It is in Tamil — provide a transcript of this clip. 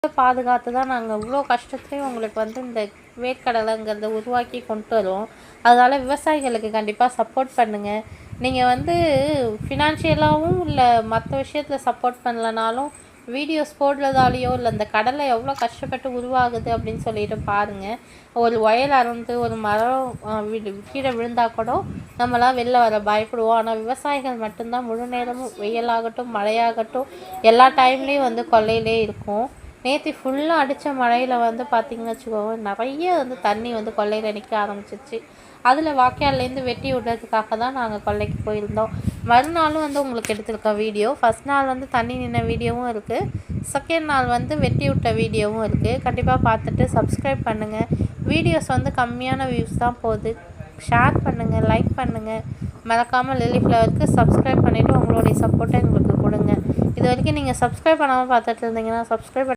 பாதுகாத்து தான் நாங்கள் இவ்வளோ கஷ்டத்துலேயும் உங்களுக்கு வந்து இந்த வேர்க்கடலைங்கிறத உருவாக்கி கொண்டு வரோம். அதனால் விவசாயிகளுக்கு கண்டிப்பாக சப்போர்ட் பண்ணுங்கள். நீங்கள் வந்து ஃபினான்ஷியலாகவும் இல்லை மற்ற விஷயத்தில் சப்போர்ட் பண்ணலனாலும் வீடியோஸ் போடுறதாலேயோ இல்லை இந்த கடலை எவ்வளோ கஷ்டப்பட்டு உருவாகுது அப்படின்னு சொல்லிட்டு பாருங்கள். ஒரு ஒயல் அறுந்து ஒரு மரம் கீழே விழுந்தால் கூட நம்மளாம் வெளில வர பயப்படுவோம். ஆனால் விவசாயிகள் மட்டும்தான் முழு நேரமும் வெயிலாகட்டும் மழையாகட்டும் எல்லா டைம்லேயும் வந்து கொல்லையிலே இருக்கும். நேற்று ஃபுல்லாக அடித்த மழையில் வந்து பார்த்திங்கன்னு வச்சுக்கோங்க, நிறைய வந்து தண்ணி வந்து கொல்லையில் நிற்க ஆரம்பிச்சிச்சு. அதில் வாய்க்கால்லேருந்து வெட்டி விடுறதுக்காக தான் நாங்கள் கொல்லைக்கு போயிருந்தோம். மறுநாளும் வந்து உங்களுக்கு எடுத்திருக்க வீடியோ. ஃபஸ்ட் நாள் வந்து தண்ணி நின்ன வீடியோவும் இருக்குது, செகண்ட் நாள் வந்து வெட்டி விட்ட வீடியோவும் இருக்குது. கண்டிப்பாக பார்த்துட்டு சப்ஸ்கிரைப் பண்ணுங்கள். வீடியோஸ் வந்து கம்மியான வியூஸ் தான் போகுது. ஷேர் பண்ணுங்கள், லைக் பண்ணுங்கள். மறக்காமல் லில்லி ஃப்ளவருக்கு சப்ஸ்கிரைப் பண்ணிவிட்டு உங்களுடைய சப்போர்ட்டை எங்களுக்கு கொடுங்க. இது வரைக்கும் நீங்கள் சப்ஸ்கிரைப் பண்ணாமல் பார்த்துட்டு இருந்தீங்கன்னா சப்ஸ்கிரைப்